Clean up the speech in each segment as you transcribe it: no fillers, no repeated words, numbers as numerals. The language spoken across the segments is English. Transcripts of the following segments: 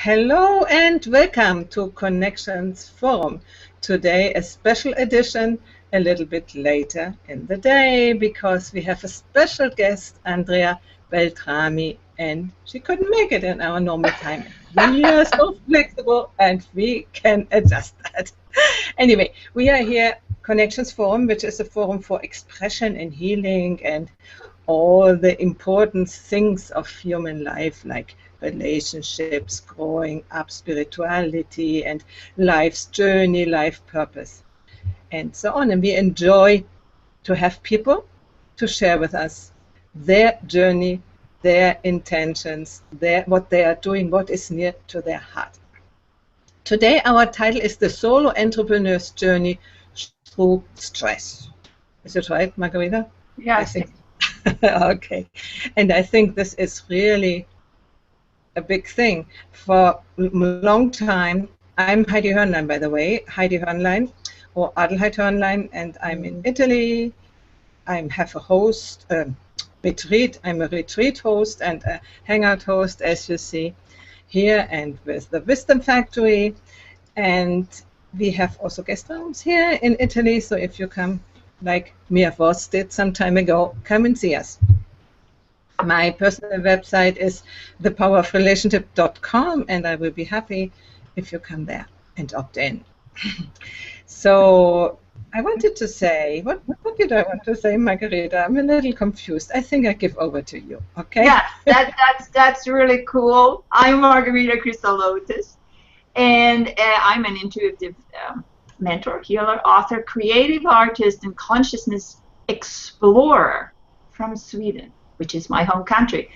Hello and welcome to Connections Forum. Today a special edition a little bit later in the day because we have a special guest, Andrea Beltrami, and she couldn't make it in our normal time. We are so flexible and we can adjust that. Anyway, we are here, Connections Forum, which is a forum for expression and healing and all the important things of human life, like relationships, growing up, spirituality, and life's journey, life purpose, and so on. And we enjoy to have people to share with us their journey, their intentions, what they are doing, what is near to their heart. Today, our title is The Solo Entrepreneur's Journey Through Stress. Is it right, Margarita? Yes. I think. Okay. And I think this is really a big thing. For a long time, I'm Heidi Hörnlein, by the way, Heidi Hörnlein, or Adelheid Hörnlein, and I'm in Italy. I have a host, retreat. I'm a retreat host and a hangout host, as you see here, and with the Wisdom Factory. And we have also guest rooms here in Italy, so if you come, like Mia Voss did some time ago, come and see us. My personal website is thepowerofrelationship.com, and I will be happy if you come there and opt in. So I wanted to say, what did I want to say, Margarita? I'm a little confused. I think I give over to you, okay? Yeah, that's really cool. I'm Margarita Christolotis, and I'm an intuitive mentor, healer, author, creative artist, and consciousness explorer from Sweden, which is my home country.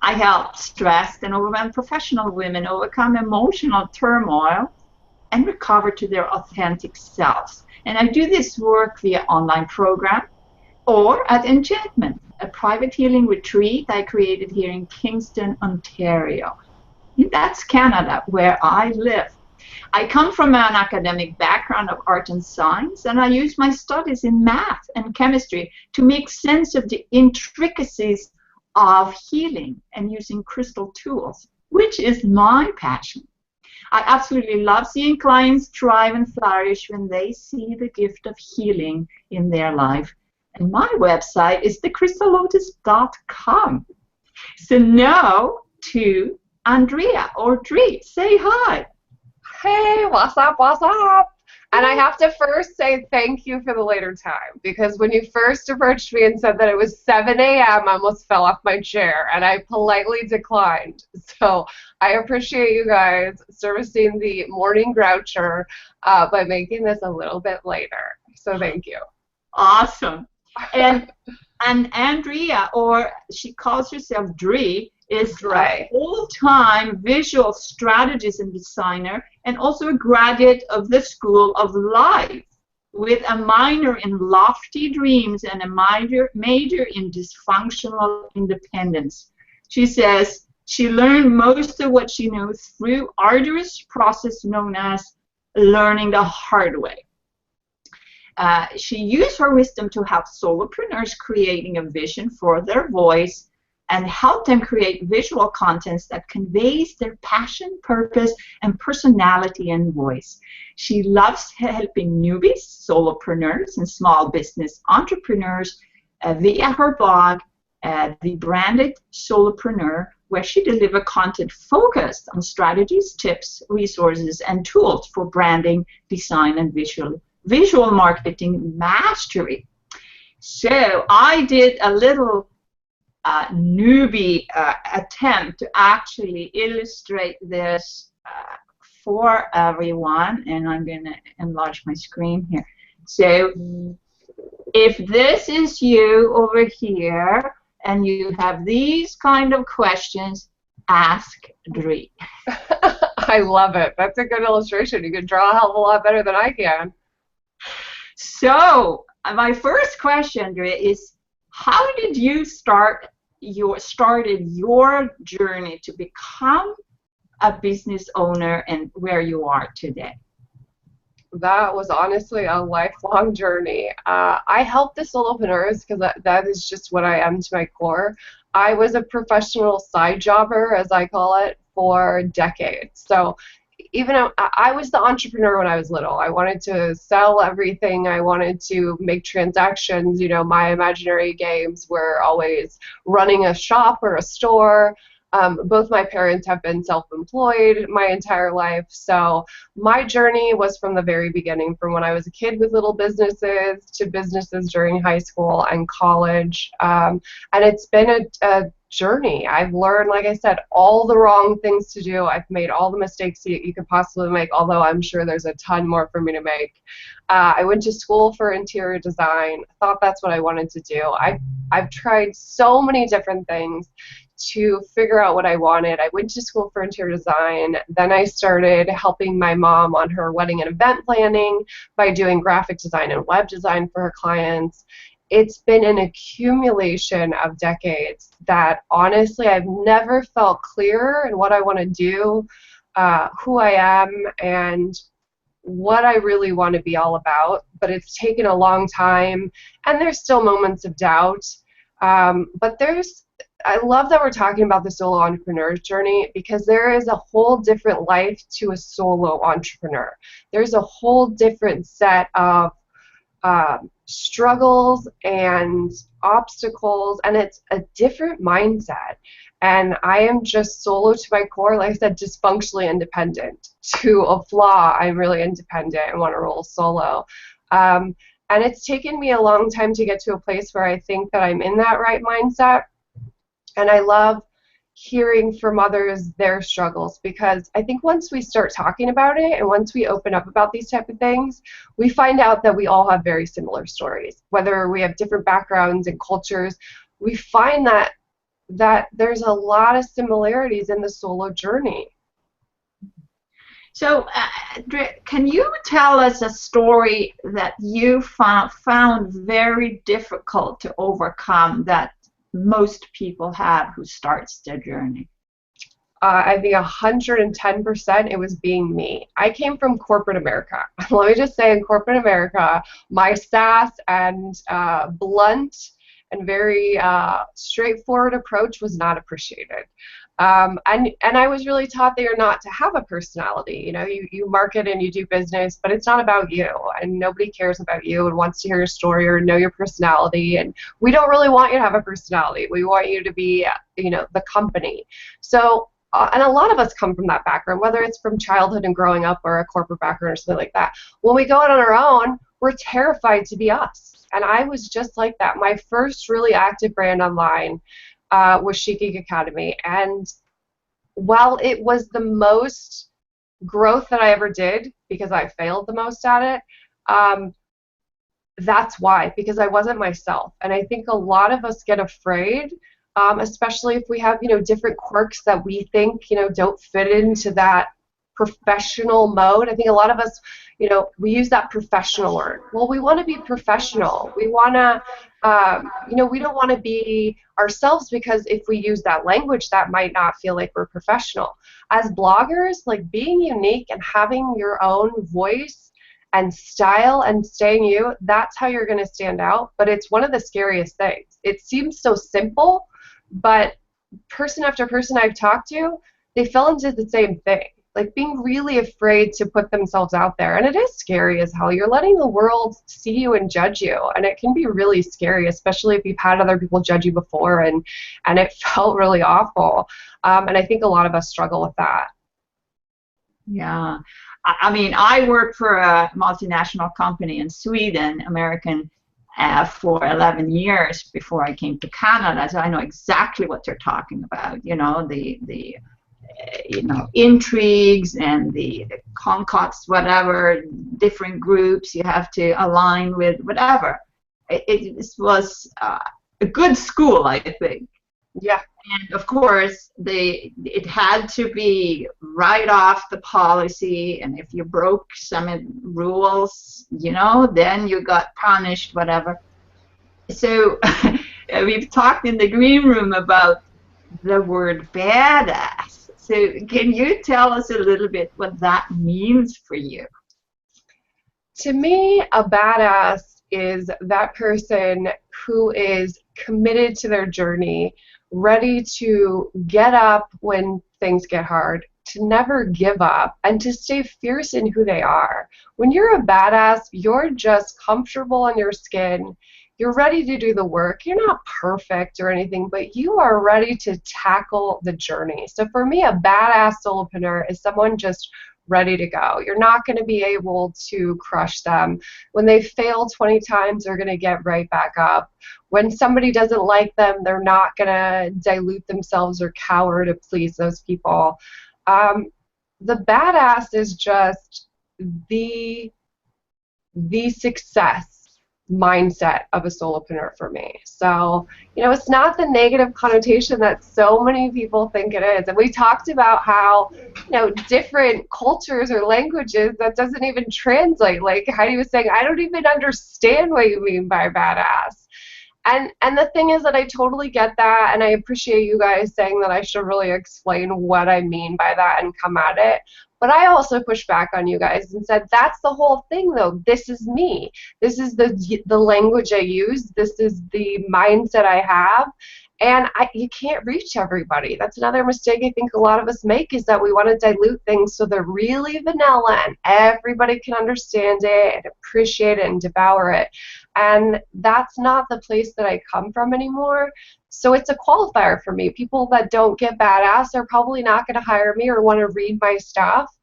I help stressed and overwhelmed professional women overcome emotional turmoil and recover to their authentic selves. And I do this work via online program or at Enchantment, a private healing retreat I created here in Kingston, Ontario. That's Canada, where I live. I come from an academic background of art and science, and I use my studies in math and chemistry to make sense of the intricacies of healing and using crystal tools, which is my passion. I absolutely love seeing clients thrive and flourish when they see the gift of healing in their life. And my website is thecrystallotus.com. So now to Andrea or Dri. Say hi. Hey, what's up, what's up? And I have to first say thank you for the later time, because when you first approached me and said that it was 7 a.m., I almost fell off my chair, and I politely declined. So I appreciate you guys servicing the morning groucher by making this a little bit later. So thank you. Awesome. And Andrea, or she calls herself Dri, is a full-time visual strategist and designer, and also a graduate of the School of Life with a minor in lofty dreams and a major in dysfunctional independence. She says she learned most of what she knows through arduous process known as learning the hard way. She used her wisdom to help solopreneurs creating a vision for their voice and help them create visual contents that conveys their passion, purpose, and personality and voice. She loves helping newbies, solopreneurs, and small business entrepreneurs via her blog, The Branded Solopreneur, where she delivers content focused on strategies, tips, resources, and tools for branding, design, and visual marketing mastery. So I did a little newbie attempt to actually illustrate this for everyone, and I'm going to enlarge my screen here. So if this is you over here and you have these kind of questions, ask Dri. I love it. That's a good illustration. You can draw a hell of a lot better than I can. So my first question, Dri, is how did you started your journey to become a business owner and where you are today? That was honestly a lifelong journey. I help the solopreneurs because that is just what I am to my core. I was a professional side jobber, as I call it, for decades. So even I was the entrepreneur when I was little. I wanted to sell everything. I wanted to make transactions. You know, my imaginary games were always running a shop or a store. Both my parents have been self-employed my entire life, so my journey was from the very beginning, from when I was a kid with little businesses to businesses during high school and college, and it's been a journey. I've learned, like I said, all the wrong things to do. I've made all the mistakes you could possibly make, although I'm sure there's a ton more for me to make. I went to school for interior design. Thought that's what I wanted to do. I've tried so many different things to figure out what I wanted. I went to school for interior design. Then I started helping my mom on her wedding and event planning by doing graphic design and web design for her clients. It's been an accumulation of decades that honestly I've never felt clearer in what I want to do, who I am, and what I really want to be all about. But it's taken a long time, and there's still moments of doubt. But I love that we're talking about the solo entrepreneur's journey, because there is a whole different life to a solo entrepreneur. There's a whole different set of struggles and obstacles, and it's a different mindset. And I am just solo to my core, like I said, dysfunctionally independent. To a flaw, I'm really independent and want to roll solo. And it's taken me a long time to get to a place where I think that I'm in that right mindset. And I love hearing from others their struggles, because I think once we start talking about it and once we open up about these type of things, we find out that we all have very similar stories. Whether we have different backgrounds and cultures, we find that there's a lot of similarities in the solo journey. So, can you tell us a story that you found very difficult to overcome that most people have who starts their journey? I think 110% it was being me. I came from corporate America. Let me just say, in corporate America, my sass and blunt and very straightforward approach was not appreciated. And I was really taught that you're not to have a personality. You know, you market and you do business, but it's not about you, and nobody cares about you and wants to hear your story or know your personality. And we don't really want you to have a personality. We want you to be, you know, the company. So, and a lot of us come from that background, whether it's from childhood and growing up or a corporate background or something like that. When we go out on our own, we're terrified to be us. And I was just like that. My first really active brand online was Chic Geek Academy, and while it was the most growth that I ever did, because I failed the most at it, that's why, because I wasn't myself. And I think a lot of us get afraid, especially if we have, you know, different quirks that we think, you know, don't fit into that professional mode. I think a lot of us, you know, we use that professional word. Well, we want to be professional. We want to, you know, we don't want to be ourselves, because if we use that language, that might not feel like we're professional. As bloggers, like, being unique and having your own voice and style and staying you, that's how you're going to stand out. But it's one of the scariest things. It seems so simple, but person after person I've talked to, they fell into the same thing. Like, being really afraid to put themselves out there. And it is scary as hell. You're letting the world see you and judge you. And it can be really scary, especially if you've had other people judge you before, and it felt really awful. And I think a lot of us struggle with that. Yeah. I mean, I worked for a multinational company in Sweden, American, for 11 years before I came to Canada. So I know exactly what they're talking about. You know, the you know, intrigues and the concocts, whatever, different groups you have to align with, whatever. It was a good school, I think. Yeah. And of course, it had to be right off the policy, and if you broke some rules, you know, then you got punished, whatever. So we've talked in the green room about the word badass. So can you tell us a little bit what that means for you? To me, a badass is that person who is committed to their journey, ready to get up when things get hard, to never give up, and to stay fierce in who they are. When you're a badass, you're just comfortable in your skin. You're ready to do the work. You're not perfect or anything, but you are ready to tackle the journey. So for me, a badass solopreneur is someone just ready to go. You're not going to be able to crush them. When they fail 20 times, they're going to get right back up. When somebody doesn't like them, they're not going to dilute themselves or cower to please those people. The badass is just the success mindset of a solopreneur for me. So, it's not the negative connotation that so many people think it is. And we talked about how, different cultures or languages, that doesn't even translate. Like Heidi was saying, I don't even understand what you mean by badass. And the thing is that I totally get that, and I appreciate you guys saying that I should really explain what I mean by that and come at it. But I also pushed back on you guys and said, that's the whole thing, though. This is me. This is the language I use. This is the mindset I have. And you can't reach everybody. That's another mistake I think a lot of us make, is that we want to dilute things so they're really vanilla and everybody can understand it and appreciate it and devour it. And that's not the place that I come from anymore. So it's a qualifier for me. People that don't get badass are probably not going to hire me or want to read my stuff.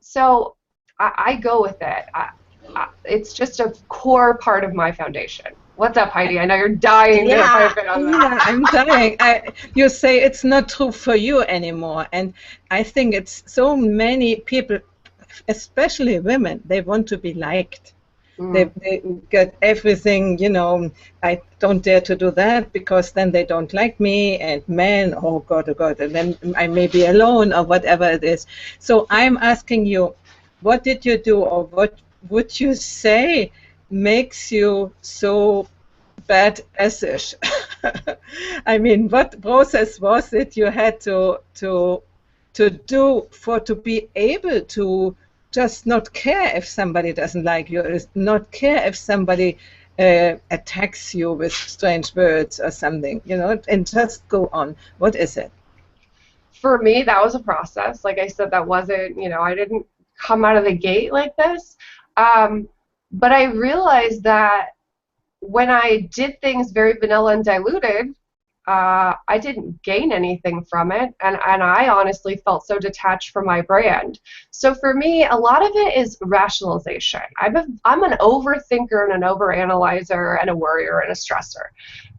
So I go with it. It's just a core part of my foundation. What's up, Heidi? I know you're dying to pipe in on that. Yeah, I'm dying. You say it's not true for you anymore. And I think it's so many people, especially women, they want to be liked. They get everything, I don't dare to do that because then they don't like me, and men, oh God, and then I may be alone or whatever it is. So I'm asking you, what did you do, or what would you say makes you so badass-ish? I mean, what process was it you had to do to be able to just not care if somebody doesn't like you, not care if somebody attacks you with strange words or something, and just go on? What is it? For me, that was a process. Like I said, that wasn't, I didn't come out of the gate like this. But I realized that when I did things very vanilla and diluted, I didn't gain anything from it, and I honestly felt so detached from my brand. So for me, a lot of it is rationalization. I'm an overthinker and an overanalyzer and a worrier and a stressor.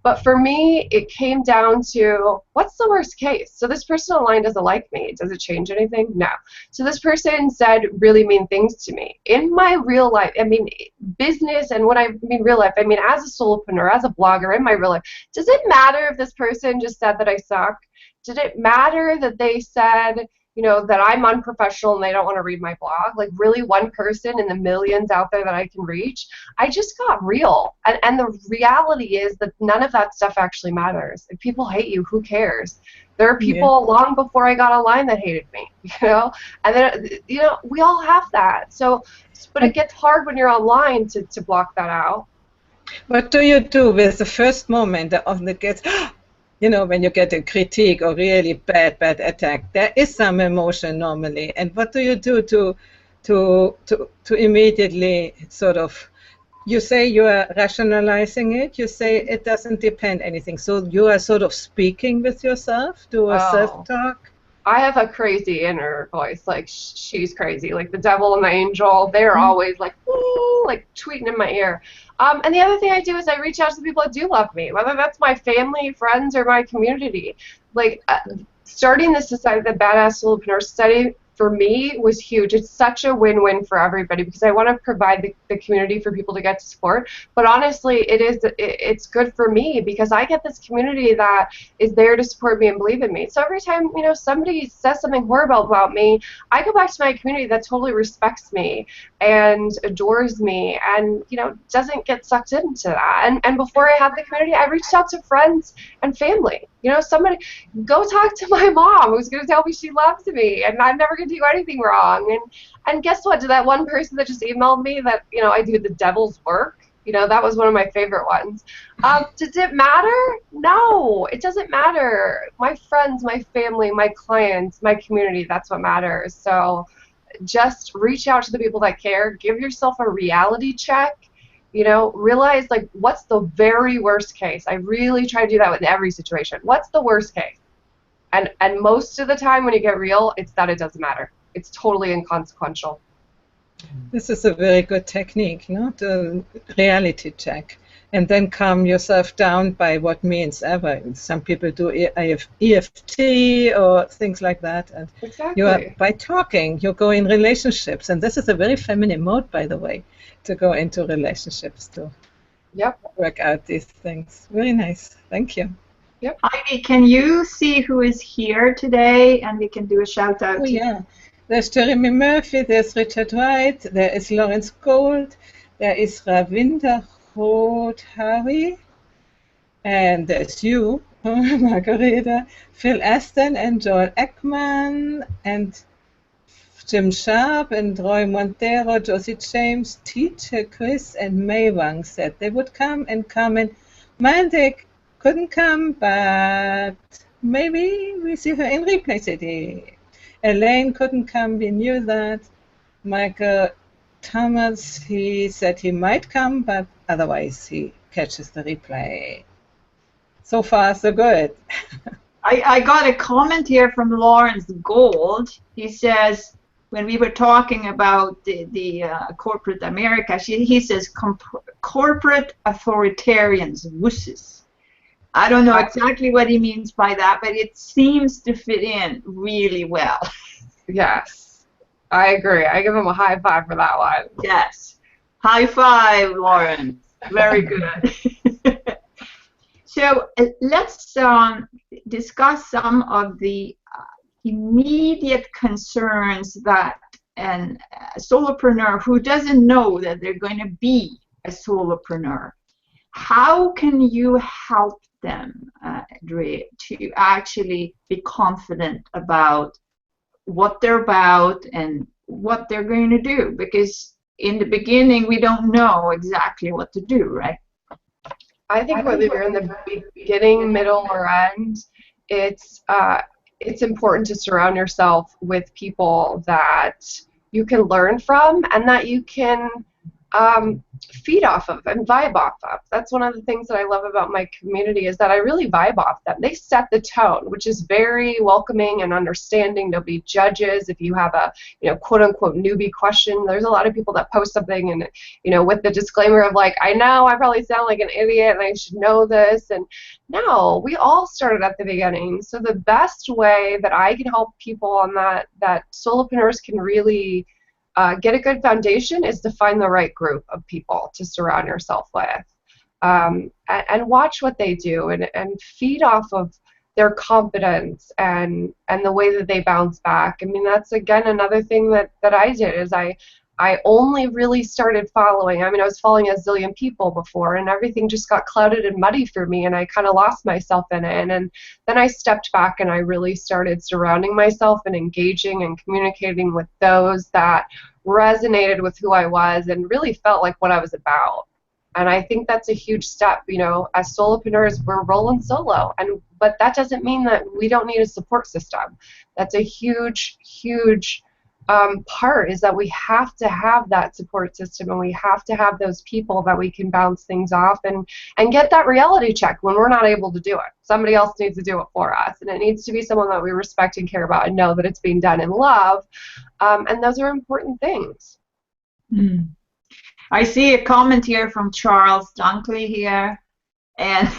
But for me, it came down to, what's the worst case? So this person online doesn't like me. Does it change anything? No. So this person said really mean things to me. In my real life, business, and when I mean real life, as a solopreneur, as a blogger, in my real life, does it matter if this person just said that I suck? Did it matter that they said, that I'm unprofessional and they don't want to read my blog? Like, really, one person in the millions out there that I can reach? I just got real. And the reality is that none of that stuff actually matters. If people hate you, who cares? There are people long before I got online that hated me, And then, we all have that. So, but it gets hard when you're online to block that out. What do you do with the first moment of the gets? When you get a critique or really bad attack, there is some emotion normally. And what do you do to immediately sort of, you say you are rationalizing it, you say it doesn't depend anything. So you are sort of speaking with yourself, do a self-talk? I have a crazy inner voice, like she's crazy, like the devil and the angel. They're always like, ooh, like tweeting in my ear. And the other thing I do is I reach out to the people that do love me, whether that's my family, friends, or my community. Like starting the society, the Badass Solopreneur Study, for me was huge. It's such a win-win for everybody because I want to provide the community for people to get to support. But honestly, it's good for me because I get this community that is there to support me and believe in me. So every time somebody says something horrible about me, I go back to my community that totally respects me and adores me and doesn't get sucked into that. And before I had the community, I reached out to friends and family. Somebody go talk to my mom who's going to tell me she loves me and I'm never going to do anything wrong. And guess what? To that one person that just emailed me that, I do the devil's work, You know, that was one of my favorite ones. Does it matter? No, it doesn't matter. My friends, my family, my clients, my community, that's what matters. So just reach out to the people that care. Give yourself a reality check. You know, realize, like, what's the very worst case? I really try to do that in every situation. What's the worst case? And most of the time when you get real, it's that it doesn't matter. It's totally inconsequential. This is a very good technique, no? The reality check. And then calm yourself down by what means ever. Some people do EFT or things like that. And Exactly. you are, by talking, you go in relationships. And this is a very feminine mode, by the way, to go into relationships to work out these things. Very nice. Thank you. Yep. Heidi, can you see who is here today? And we can do a shout out. Oh, yeah. There's Jeremy Murphy, there's Richard White, there is Lawrence Gold, there is Ravinder Hari, and there's you, Margareta, Phil Aston, and Joel Ekman, and Jim Sharp, and Roy Montero, Josie James, Teacher Chris, and May Wang said they would come, and Carmen Mandek couldn't come, but maybe we see her in replay today. Elaine couldn't come, we knew that. Michael Thomas, he said he might come, but otherwise he catches the replay. So far, so good. I got a comment here from Lawrence Gold. He says, when we were talking about the corporate America, he says, corporate authoritarians, wusses. I don't know exactly what he means by that, but it seems to fit in really well. Yes, I agree. I give him a high five for that one. Yes. High five, Lawrence. Very good. So let's discuss some of the immediate concerns that a solopreneur who doesn't know that they're going to be a solopreneur, how can you help them, Andrea, to actually be confident about what they're about and what they're going to do? Because in the beginning, we don't know exactly what to do, right? I think whether you're in the beginning, middle, or end, it's important to surround yourself with people that you can learn from and that you can feed off of and vibe off of. That's one of the things that I love about my community, is that I really vibe off them. They set the tone, which is very welcoming and understanding. Nobody judges if you have a, quote unquote newbie question. There's a lot of people that post something and, with the disclaimer of like, I know I probably sound like an idiot and I should know this. And no, we all started at the beginning. So the best way that I can help people on that solopreneurs can really get a good foundation is to find the right group of people to surround yourself with, and watch what they do and feed off of their confidence and the way that they bounce back. I mean, that's again another thing that I did is I only really started following. I mean, I was following a zillion people before, and everything just got clouded and muddy for me, and I kind of lost myself in it. And then I stepped back and I really started surrounding myself and engaging and communicating with those that resonated with who I was and really felt like what I was about. And I think that's a huge step. As solopreneurs, we're rolling solo, but that doesn't mean that we don't need a support system. That's a huge, huge part, is that we have to have that support system, and we have to have those people that we can bounce things off and get that reality check when we're not able to do it. Somebody else needs to do it for us, and it needs to be someone that we respect and care about and know that it's being done in love, and those are important things. I see a comment here from Charles Dunkley here, and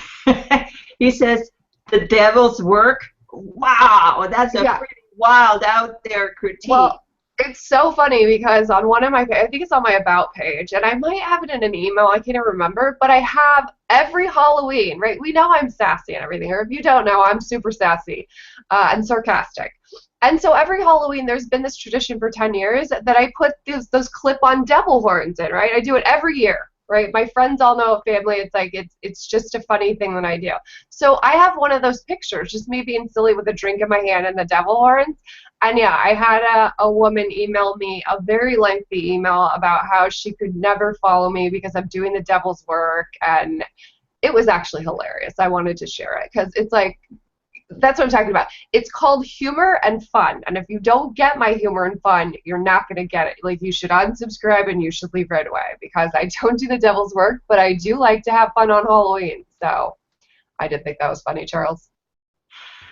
he says, the devil's work. Wow, that's a pretty wild out there critique. Well, it's so funny because on one of my, I think it's on my About page, and I might have it in an email, I can't even remember, but I have every Halloween, right? We know I'm sassy and everything, or if you don't know, I'm super sassy and sarcastic. And so every Halloween, there's been this tradition for 10 years that I put those clip-on devil horns in, right? I do it every year. right? My friends all know family. It's like it's just a funny thing that I do. So I have one of those pictures, just me being silly with a drink in my hand and the devil horns. And yeah, I had a woman email me a very lengthy email about how she could never follow me because I'm doing the devil's work, and it was actually hilarious. I wanted to share it because it's like, that's what I'm talking about. It's called humor and fun. And if you don't get my humor and fun, you're not going to get it. Like, you should unsubscribe and you should leave right away, because I don't do the devil's work, but I do like to have fun on Halloween. So I did think that was funny, Charles.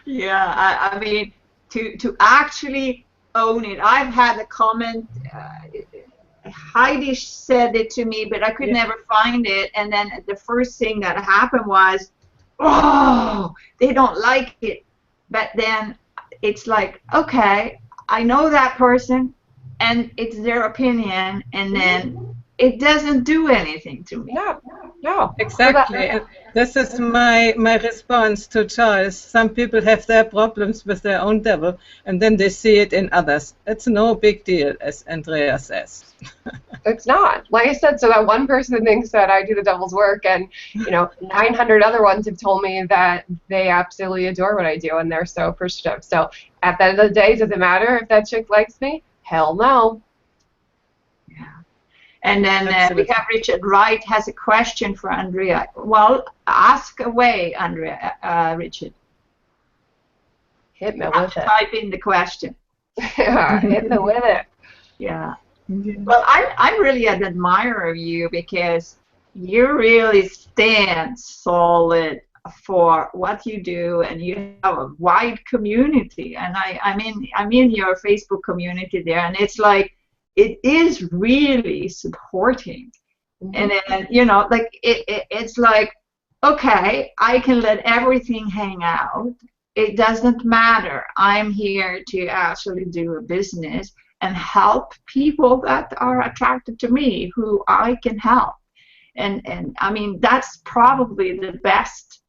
Yeah, I mean, to actually own it. I've had a comment, Heidi said it to me, but I could never find it. And then the first thing that happened was, oh, they don't like it. But then it's like, okay, I know that person, and it's their opinion, and then it doesn't do anything to me. No. Exactly. And this is my response to Charles. Some people have their problems with their own devil, and then they see it in others. It's no big deal, as Andrea says. It's not. Like I said, so that one person thinks that I do the devil's work, and 900 other ones have told me that they absolutely adore what I do, and they're so appreciative. So at the end of the day, does it matter if that chick likes me? Hell no. And then we have Richard Wright has a question for Andrea. Well, ask away, Andrea. Richard. Hit me with it. Type in the question. Yeah, hit me with it. Yeah. Well, I'm really an admirer of you, because you really stand solid for what you do, and you have a wide community. And I'm in your Facebook community there, and it's like, it is really supporting. And then, like it's like, okay, I can let everything hang out. It doesn't matter. I'm here to actually do a business and help people that are attracted to me, who I can help. And I mean, that's probably the best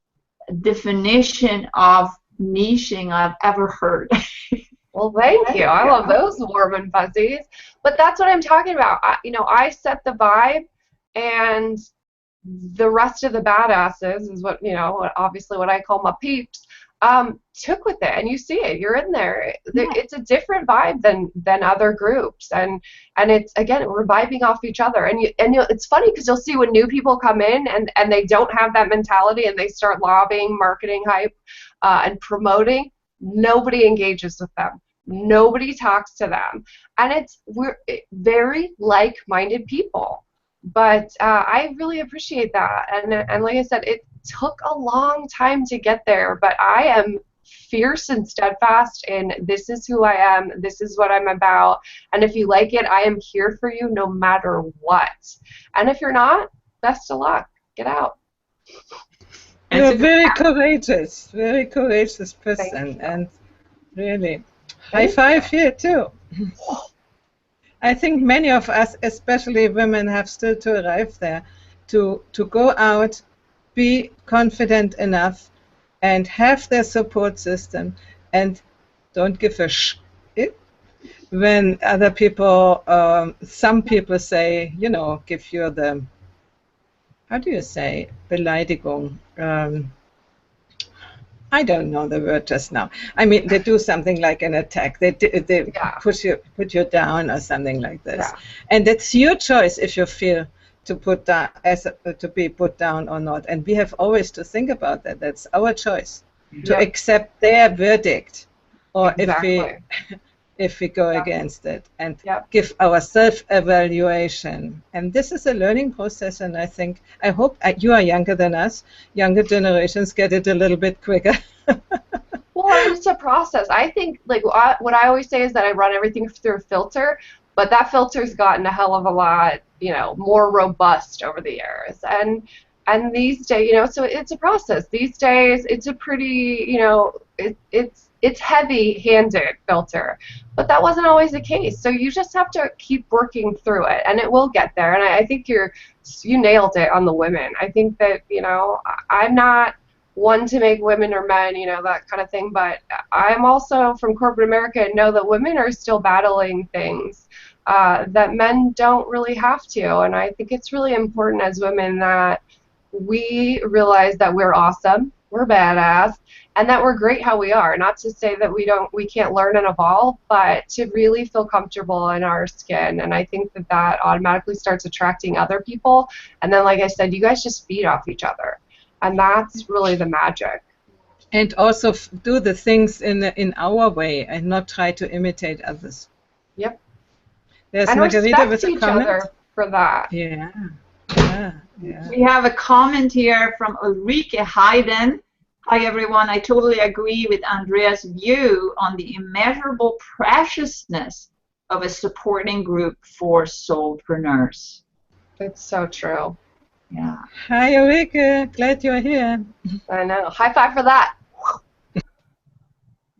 definition of niching I've ever heard. Well, thank you. I love those warm and fuzzies. But that's what I'm talking about. I set the vibe, and the rest of the badasses is what, obviously what I call my peeps, took with it. And you see it. You're in there. It's a different vibe than other groups. And it's, again, we're vibing off each other. And it's funny, because you'll see when new people come in and they don't have that mentality, and they start lobbying, marketing hype, and promoting, nobody engages with them. Nobody talks to them. And we're very like-minded people. But I really appreciate that. And like I said, it took a long time to get there, but I am fierce and steadfast in, this is who I am, this is what I'm about, and if you like it, I am here for you no matter what. And if you're not, best of luck. Get out. You're a very courageous person, and really, high five here too. I think many of us, especially women, have still to arrive there, to go out, be confident enough, and have their support system, and don't give a shit when other people, some people say, give you the, how do you say, Beleidigung? I don't know the word just now. I mean, they do something like an attack. They put you down or something like this. Yeah. And it's your choice if you feel to to be put down or not. And we have always to think about that. That's our choice, to accept their verdict, or if we go against it, and give our self-evaluation. And this is a learning process, and I hope you are younger than us. Younger generations get it a little bit quicker. Well, it's a process. I think, like, what I always say is that I run everything through a filter, but that filter's gotten a hell of a lot, more robust over the years. And these days, so it's a process. These days, it's a pretty, it's heavy-handed filter, but that wasn't always the case. So you just have to keep working through it, and it will get there. And I think you nailed it on the women. I think that, I'm not one to make women or men, that kind of thing, but I'm also from corporate America and know that women are still battling things that men don't really have to. And I think it's really important as women that we realize that we're awesome, we're badass, and that we're great how we are. Not to say that we can't learn and evolve, but to really feel comfortable in our skin. And I think that that automatically starts attracting other people. And then, like I said, you guys just feed off each other, and that's really the magic. And also do the things in our way and not try to imitate others. Yep. There's and Margarita respect with a each comment. other for that. Yeah. Yeah. Yeah. We have a comment here from Ulrike Hayden. Hi everyone, I totally agree with Andrea's view on the immeasurable preciousness of a supporting group for solopreneurs. It's so true. Yeah. Hi Ulrike, glad you're here. I know. High five for that.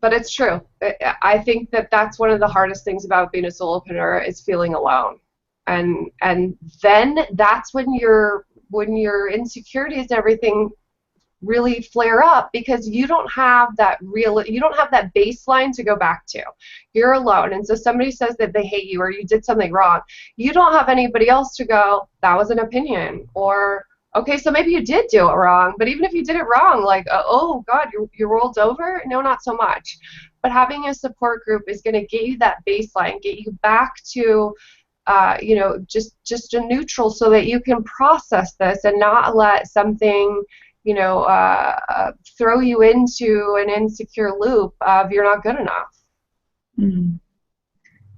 But it's true. I think that that's one of the hardest things about being a solopreneur is feeling alone. And then that's when your insecurities and everything really flare up, because you don't have that baseline to go back to. You're alone, and so somebody says that they hate you or you did something wrong. You don't have anybody else to go, that was an opinion, or okay, so maybe you did do it wrong, but even if you did it wrong, like, oh God, your world's over? No, not so much. But having a support group is going to get you that baseline, get you back to just a neutral, so that you can process this and not let something throw you into an insecure loop of you're not good enough. Mm-hmm.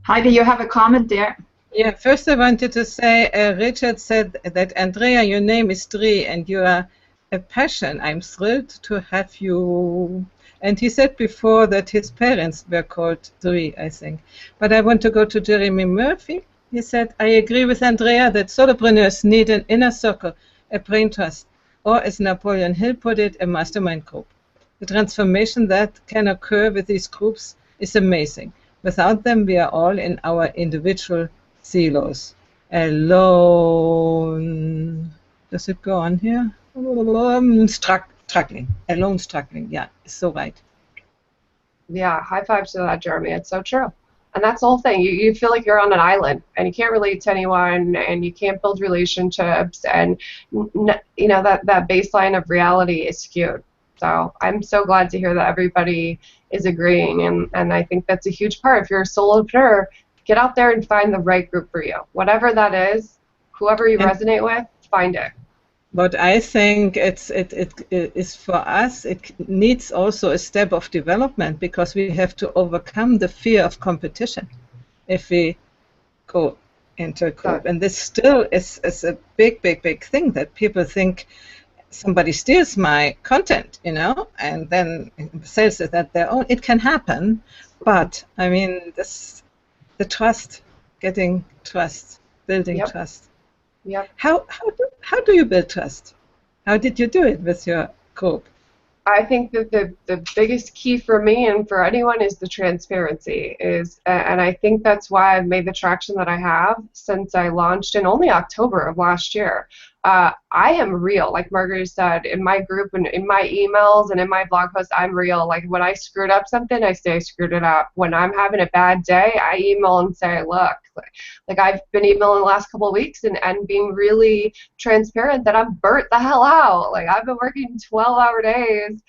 Heidi, you have a comment there? Yeah, first I wanted to say, Richard said that, Andrea, your name is Dri and you are a passion. I'm thrilled to have you. And he said before that his parents were called Dri, I think. But I want to go to Jeremy Murphy. He said, I agree with Andrea that solopreneurs need an inner circle, a brain trust, or as Napoleon Hill put it, a mastermind group. The transformation that can occur with these groups is amazing. Without them, we are all in our individual silos. Alone. Does it go on here? Struggling. Alone struggling. Yeah, so right. Yeah, high five to that, Jeremy. It's so true. And that's the whole thing. You feel like you're on an island, and you can't relate to anyone, and you can't build relationships, and that baseline of reality is skewed. So I'm so glad to hear that everybody is agreeing, and I think that's a huge part. If you're a solopreneur, get out there and find the right group for you. Whatever that is, whoever you resonate with, find it. But I think it is for us, it needs also a step of development, because we have to overcome the fear of competition if we go into a group. And this still is a big thing, that people think somebody steals my content, and then sells it at their own. It can happen, but I mean, the trust, getting trust, building trust. Yep. How do you build trust? How did you do it with your group? I think that the biggest key for me and for anyone is the transparency. And I think that's why I've made the traction that I have since I launched in only October of last year. I am real, like Margarita said, in my group and in my emails and in my blog posts, I'm real. Like when I screwed up something, I say I screwed it up. When I'm having a bad day, I email and say, look, like I've been emailing the last couple of weeks and being really transparent that I'm burnt the hell out. Like I've been working 12-hour days,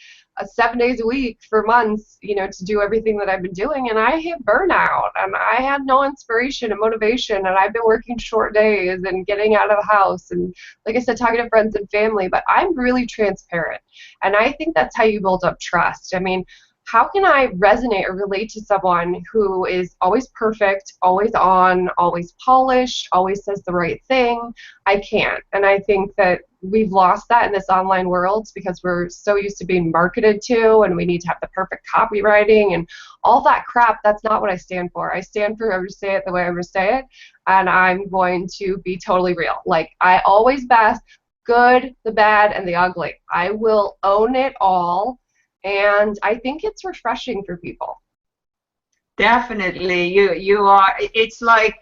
7 days a week for months, to do everything that I've been doing, and I hit burnout, and I had no inspiration and motivation, and I've been working short days and getting out of the house, and like I said, talking to friends and family, but I'm really transparent, and I think that's how you build up trust. I mean, how can I resonate or relate to someone who is always perfect, always on, always polished, always says the right thing? I can't. And I think that we've lost that in this online world because we're so used to being marketed to, and we need to have the perfect copywriting and all that crap. That's not what I stand for. I stand for I'm going to say it the way I'm going to say it, and I'm going to be totally real. Like I always best good, the bad, and the ugly. I will own it all. And I think it's refreshing for people. Definitely. You are, it's like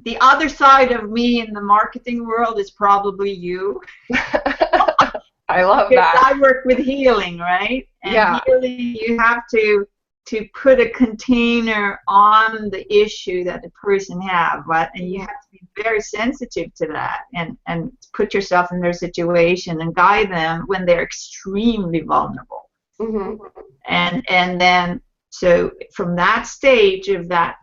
the other side of me in the marketing world is probably you. I love that. I work with healing, right? And healing, you have to to put a container on the issue that the person have, right? And you have to be very sensitive to that and put yourself in their situation and guide them when they're extremely vulnerable. Mm-hmm. And then, so from that stage of that,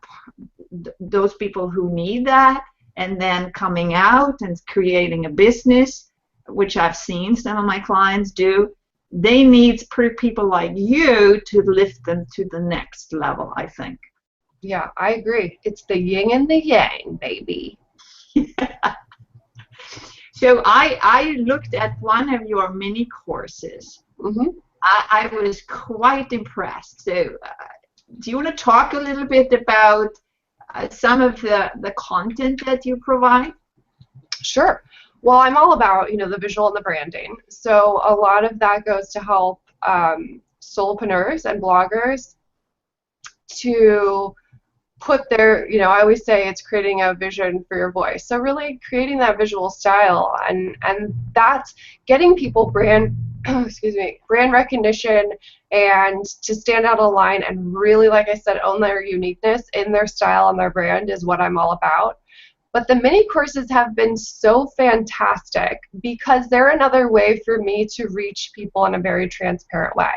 those people who need that, and then coming out and creating a business, which I've seen some of my clients do, they need people like you to lift them to the next level, I think. Yeah, I agree. It's the yin and the yang, baby. So I looked at one of your mini courses. Mm-hmm. I was quite impressed. So do you want to talk a little bit about some of the content that you provide? Sure. Well, I'm all about, the visual and the branding. So a lot of that goes to help solopreneurs and bloggers to put their, I always say it's creating a vision for your voice. So really creating that visual style, and that's getting people brand recognition and to stand out of line and really, like I said, own their uniqueness in their style and their brand is what I'm all about. But the mini courses have been so fantastic because they're another way for me to reach people in a very transparent way.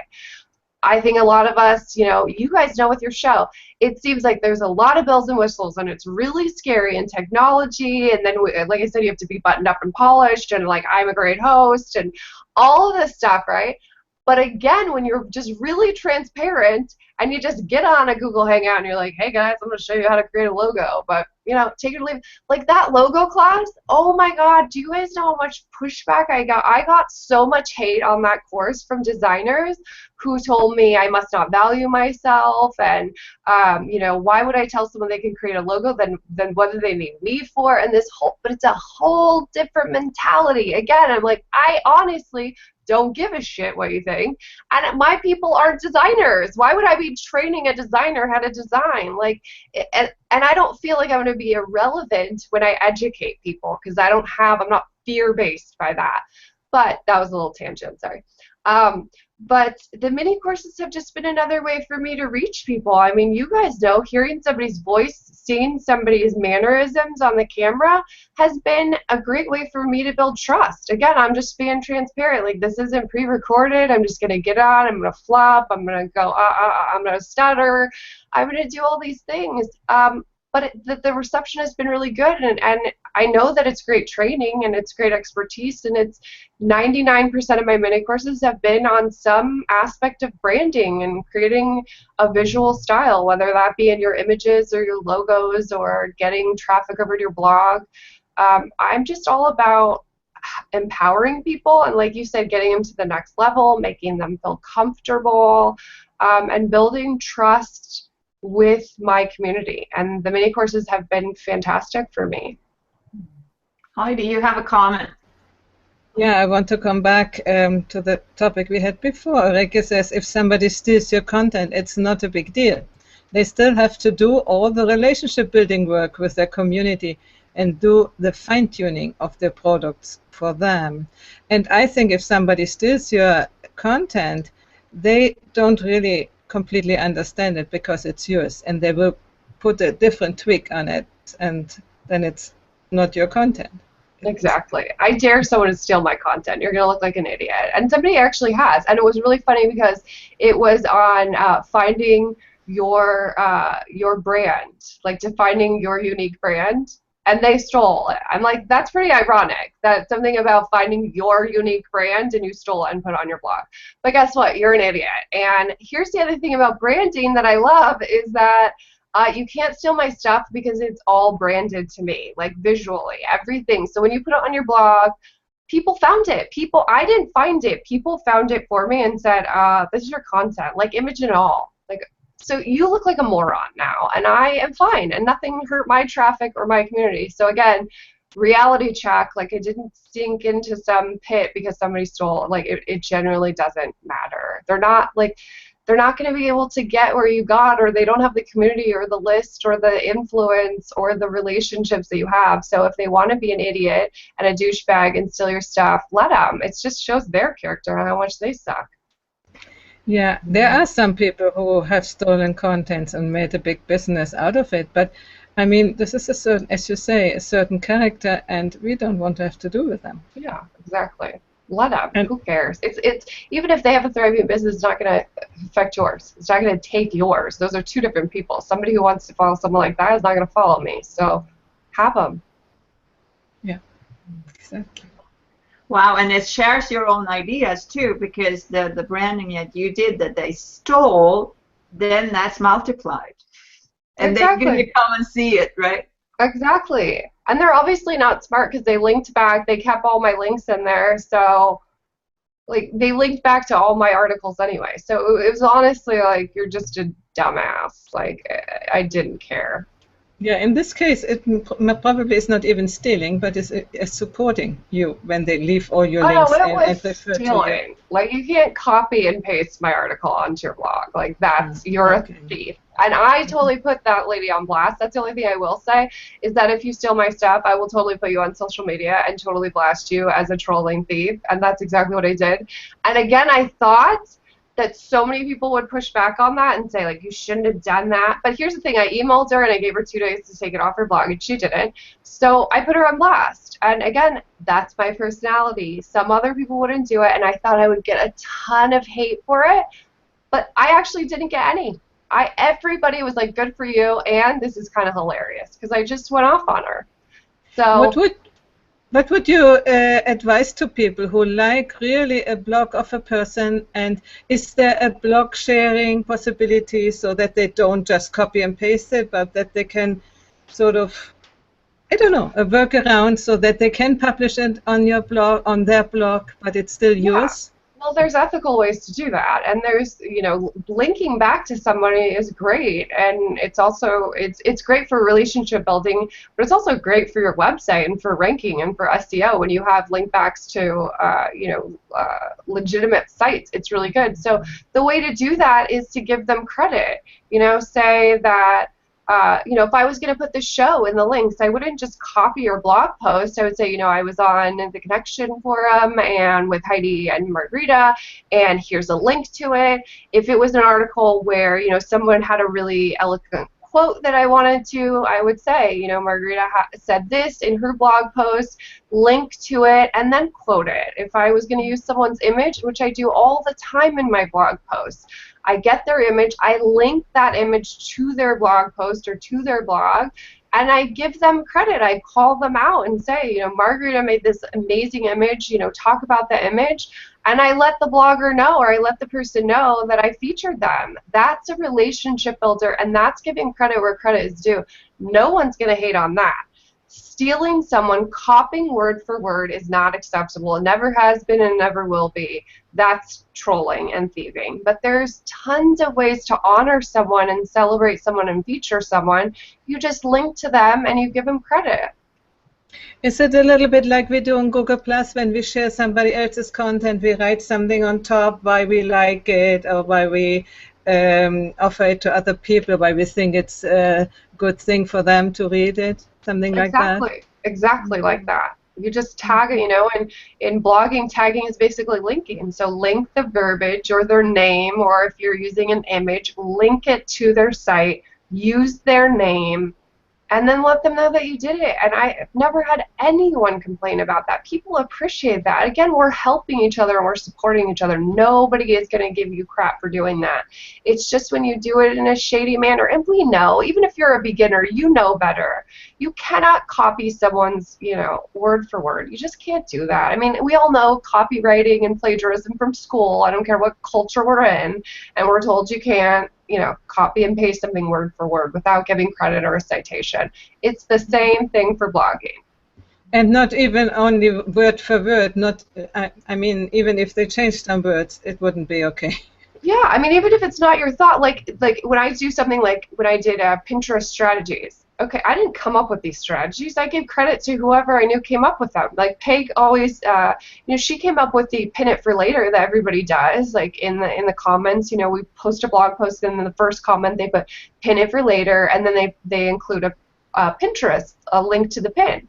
I think a lot of us, you guys know with your show, it seems like there's a lot of bells and whistles and it's really scary in technology, and then, like I said, you have to be buttoned up and polished and like I'm a great host and all of this stuff, right? But again, when you're just really transparent and you just get on a Google Hangout and you're like, hey guys, I'm going to show you how to create a logo, but take it or leave it. Like that logo class, oh my God, do you guys know how much pushback I got? I got so much hate on that course from designers who told me I must not value myself and, why would I tell someone they can create a logo, then what do they need me for? And but it's a whole different mentality. Again, I'm like, I honestly don't give a shit what you think. And my people aren't designers. Why would I be training a designer how to design? And I don't feel like I'm going to be irrelevant when I educate people because I'm not fear-based by that. But that was a little tangent, sorry. But the mini courses have just been another way for me to reach people. I mean, you guys know, hearing somebody's voice, seeing somebody's mannerisms on the camera has been a great way for me to build trust. Again, I'm just being transparent. Like, this isn't pre-recorded. I'm just going to get on. I'm going to flop. I'm going to go, I'm going to stutter. I'm going to do all these things. But the reception has been really good, and I know that it's great training and it's great expertise, and it's 99% of my mini courses have been on some aspect of branding and creating a visual style, whether that be in your images or your logos or getting traffic over to your blog. I'm just all about empowering people and, like you said, getting them to the next level, making them feel comfortable, and building trust with my community, and the mini courses have been fantastic for me. Heidi, you have a comment? Yeah, I want to come back to the topic we had before. Reike says if somebody steals your content, it's not a big deal. They still have to do all the relationship building work with their community and do the fine-tuning of their products for them. And I think if somebody steals your content, they don't really completely understand it because it's yours, and they will put a different tweak on it, and then it's not your content. Exactly. I dare someone to steal my content. You're going to look like an idiot. And somebody actually has. And it was really funny because it was on finding your brand, like defining your unique brand. And they stole it. I'm like, that's pretty ironic. That's something about finding your unique brand and you stole it and put it on your blog. But guess what? You're an idiot. And here's the other thing about branding that I love is that you can't steal my stuff because it's all branded to me, like visually, everything. So when you put it on your blog, people found it. I didn't find it. People found it for me and said, this is your content, like image and all. So you look like a moron now, and I am fine, and nothing hurt my traffic or my community. So again, reality check, like it didn't sink into some pit because somebody stole it. Like it generally doesn't matter. They're not going to be able to get where you got, or they don't have the community or the list or the influence or the relationships that you have. So if they want to be an idiot and a douchebag and steal your stuff, let them. It just shows their character and how much they suck. Yeah, there are some people who have stolen contents and made a big business out of it. But I mean, this is a certain, as you say, a certain character, and we don't want to have to do with them. Yeah, exactly. Let them. And Who cares? It's even if they have a thriving business, it's not going to affect yours. It's not going to take yours. Those are two different people. Somebody who wants to follow someone like that is not going to follow me. So have them. yeah, exactly. Wow, and it shares your own ideas too, because the branding that you did that they stole, then that's multiplied. And Exactly. they're going to come and see it, right? Exactly. And they're obviously not smart because they linked back. They kept all my links in there. So, like, they linked back to all my articles anyway. So it was honestly like, you're just a dumbass. Like, I didn't care. Yeah, in this case, it probably is not even stealing, but it's supporting you when they leave all your links Oh, in it and was refer to you. stealing. Like, you can't copy and paste my article onto your blog. Like, that's, you're Okay. a thief. And I totally put that lady on blast. That's the only thing I will say, is that if you steal my stuff, I will totally put you on social media and totally blast you as a trolling thief. And that's exactly what I did. And again, I thought that so many people would push back on that and say, like, you shouldn't have done that. But here's the thing. I emailed her and I gave her 2 days to take it off her blog, and she didn't. So I put her on blast. And again, that's my personality. Some other people wouldn't do it, and I thought I would get a ton of hate for it. But I actually didn't get any. Everybody was like, good for you, and this is kind of hilarious because I just went off on her. So What would you advise to people who like really a blog of a person, and is there a blog sharing possibility so that they don't just copy and paste it, but that they can sort of, I don't know, a workaround so that they can publish it on your blog, on their blog, but it's still yours? Well, there's ethical ways to do that, and there's, linking back to somebody is great, and it's also it's great for relationship building, but it's also great for your website and for ranking and for SEO when you have link backs to legitimate sites. It's really good. So the way to do that is to give them credit. Say that. If I was going to put the show in the links, I wouldn't just copy your blog post. I would say, I was on the Connection Forum and with Heidi and Margarita, and here's a link to it. If it was an article where, someone had a really eloquent quote that I wanted to, I would say, Margarita said this in her blog post, link to it, and then quote it. If I was going to use someone's image, which I do all the time in my blog posts, I get their image, I link that image to their blog post or to their blog, and I give them credit. I call them out and say, Margarita made this amazing image, talk about the image, and I let the blogger know, or I let the person know that I featured them. That's a relationship builder, and that's giving credit where credit is due. No one's going to hate on that. Stealing someone, copying word for word is not acceptable. It never has been and never will be. That's trolling and thieving. But there's tons of ways to honor someone and celebrate someone and feature someone. You just link to them and you give them credit. Is it a little bit like we do on Google Plus when we share somebody else's content, we write something on top, why we like it, or why we offer it to other people, why we think it's a good thing for them to read it, something like that? Exactly like that. You just tag it, and in blogging, tagging is basically linking. So link the verbiage or their name, or if you're using an image, link it to their site, use their name, and then let them know that you did it. And I've never had anyone complain about that. People appreciate that. Again, we're helping each other and we're supporting each other. Nobody is going to give you crap for doing that. It's just when you do it in a shady manner, and we know, even if you're a beginner, you know better. You cannot copy someone's, word for word. You just can't do that. I mean, we all know copywriting and plagiarism from school. I don't care what culture we're in, and we're told you can't, copy and paste something word for word without giving credit or a citation. It's the same thing for blogging. And not even only word for word. Not, I mean, even if they changed some words, it wouldn't be okay. Yeah, I mean, even if it's not your thought, like when I do something like when I did Pinterest strategies. Okay, I didn't come up with these strategies. I gave credit to whoever I knew came up with them. Like Peg always, she came up with the pin it for later that everybody does. Like in the comments, we post a blog post, and in the first comment they put pin it for later, and then they include a Pinterest, a link to the pin.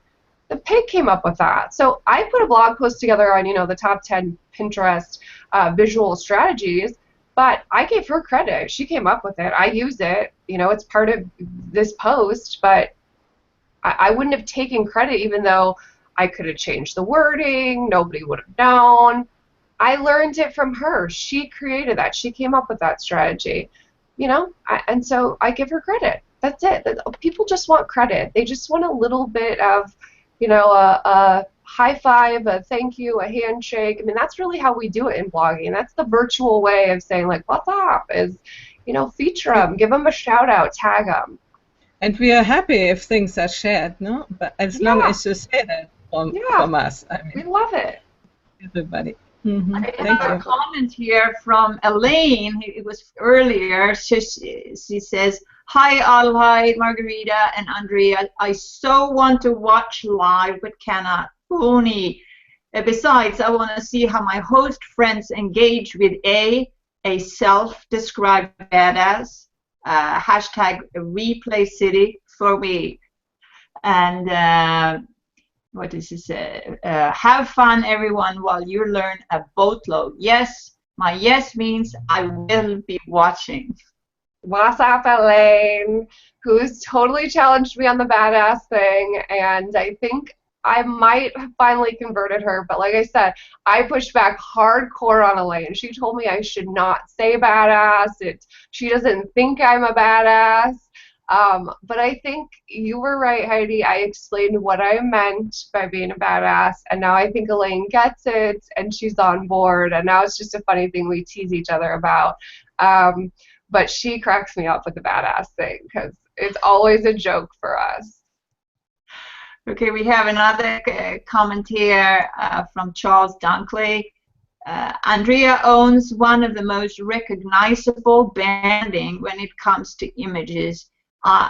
The Pig came up with that. So I put a blog post together on, the top 10 Pinterest visual strategies. But I gave her credit. She came up with it. I use it. You know, it's part of this post, but I wouldn't have taken credit even though I could have changed the wording. Nobody would have known. I learned it from her. She created that. She came up with that strategy. You know, and so I give her credit. That's it. People just want credit. They just want a little bit of, you know, a high five, a thank you, a handshake. I mean, that's really how we do it in blogging. That's the virtual way of saying, like, what's up? Is, you know, feature them, give them a shout out, tag them. And we are happy if things are shared, no? But as long as you say that from us, I mean, we love it. Everybody. I have a comment here from Elaine. It was earlier. She says, "Hi, Alvai, Margarita, and Andrea. I so want to watch live, but cannot. Pony. Besides, I want to see how my host friends engage with a self-described badass. Hashtag replay city for me. And what does it say? Have fun, everyone, while you learn a boatload. Yes, my yes means I will be watching." What's up, Elaine? Who's totally challenged me on the badass thing, and I think I might have finally converted her, but like I said, I pushed back hardcore on Elaine. She told me I should not say badass. She doesn't think I'm a badass. But I think you were right, Heidi. I explained what I meant by being a badass, and now I think Elaine gets it, and she's on board, and now it's just a funny thing we tease each other about. But she cracks me up with the badass thing, because it's always a joke for us. Okay, we have another comment here from Charles Dunkley. Andrea owns one of the most recognizable branding when it comes to images.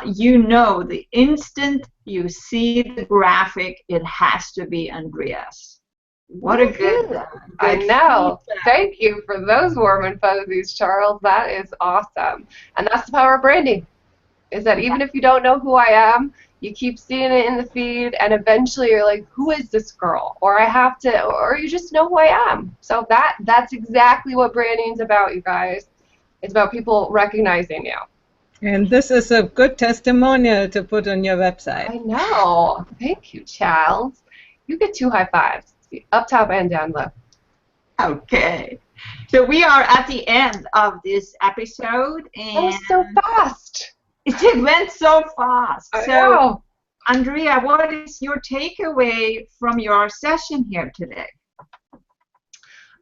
You know, the instant you see the graphic, it has to be Andrea's. What a good I know. Feedback. Thank you for those warm and fuzzies, Charles. That is awesome. And that's the power of branding, is that even if you don't know who I am, you keep seeing it in the feed, and eventually you're like, who is this girl? Or or you just know who I am. So that's exactly what branding is about, you guys. It's about people recognizing you. And this is a good testimonial to put on your website. I know. Thank you, Charles. You get 2 high fives, up top and down low. Okay. So we are at the end of this episode. And that was so fast. It went so fast. I know. Andrea, what is your takeaway from your session here today?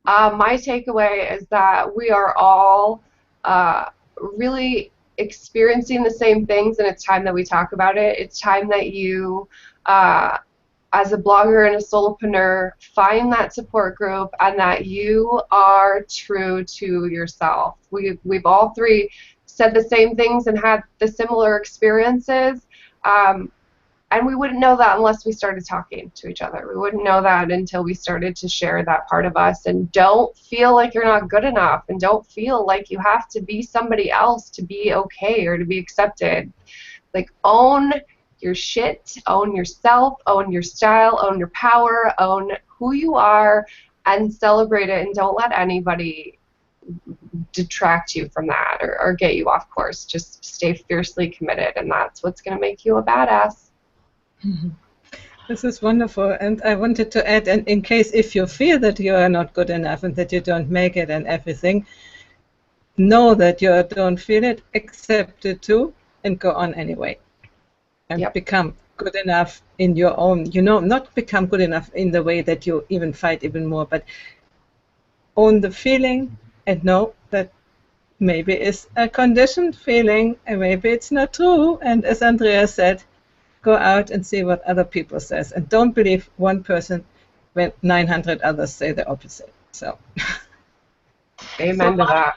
My takeaway is that we are all really experiencing the same things, and it's time that we talk about it. It's time that you, as a blogger and a solopreneur, find that support group, and that you are true to yourself. We've all three said the same things and had the similar experiences, and we wouldn't know that unless we started talking to each other. We wouldn't know that until we started to share that part of us. And don't feel like you're not good enough, and don't feel like you have to be somebody else to be okay or to be accepted. Like, own your shit, own yourself, own your style, own your power, own who you are, and celebrate it, and don't let anybody detract you from that or get you off course. Just stay fiercely committed, and that's what's going to make you a badass. This is wonderful, and I wanted to add, and in case if you feel that you are not good enough and that you don't make it and everything, know that you don't feel it, accept it too, and go on anyway. And become good enough in your own, not become good enough in the way that you even fight even more, but own the feeling and know that maybe it's a conditioned feeling and maybe it's not true. And as Andrea said, go out and see what other people says, and don't believe one person when 900 others say the opposite. So, amen to that.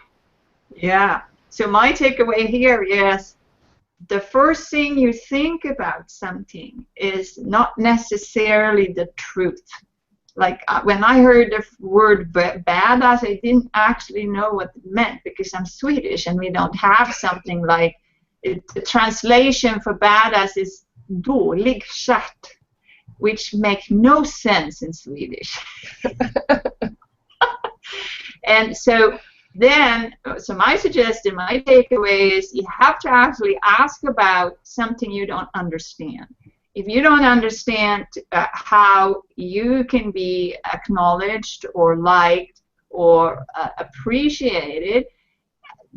Yeah. So my takeaway here is the first thing you think about something is not necessarily the truth. Like when I heard the word badass, I didn't actually know what it meant because I'm Swedish and we don't have something like it. The translation for badass is dålig chatt, which makes no sense in Swedish. And so then, so my suggestion, my takeaway is you have to actually ask about something you don't understand. If you don't understand how you can be acknowledged or liked or appreciated,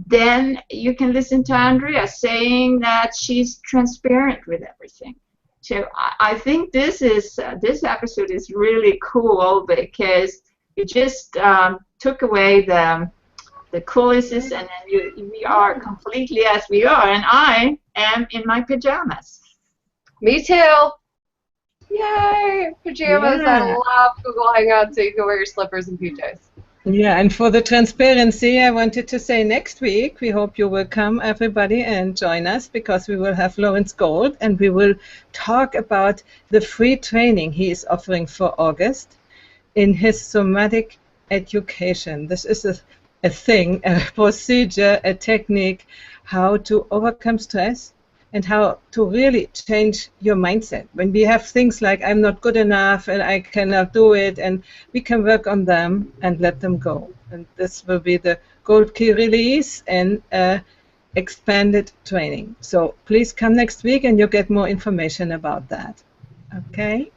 then you can listen to Andrea saying that she's transparent with everything. So I think this episode is really cool because it just took away the coulisses, and then we are completely as we are, and I am in my pajamas. Me too. Yay! Pajamas. Yeah. I love Google Hangouts, so you can wear your slippers and PJs. Yeah, and for the transparency, I wanted to say next week, we hope you will come, everybody, and join us, because we will have Lawrence Gold, and we will talk about the free training he is offering for August in his somatic education. This is a thing, a procedure, a technique, how to overcome stress and how to really change your mindset. When we have things like, I'm not good enough and I cannot do it, and we can work on them and let them go. And this will be the gold key release and expanded training. So please come next week and you'll get more information about that. Okay?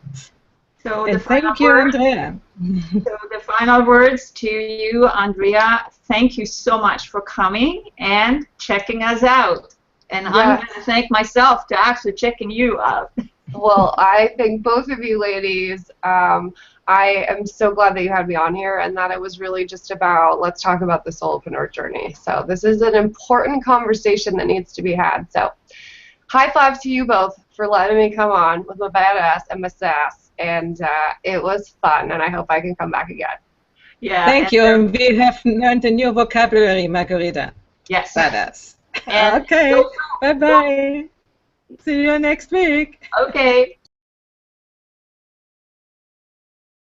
So and thank you, Andrea. So the final words to you, Andrea. Thank you so much for coming and checking us out. And I'm going to thank myself to actually checking you out. Well, I thank both of you ladies. I am so glad that you had me on here, and that it was really just about, let's talk about the solopreneur journey. So this is an important conversation that needs to be had. So high five to you both for letting me come on with my badass and my sass. And it was fun, and I hope I can come back again. Yeah. Thank you. We have learned a new vocabulary, Margarita. Yes. Badass. And okay. Bye-bye. See you next week. Okay.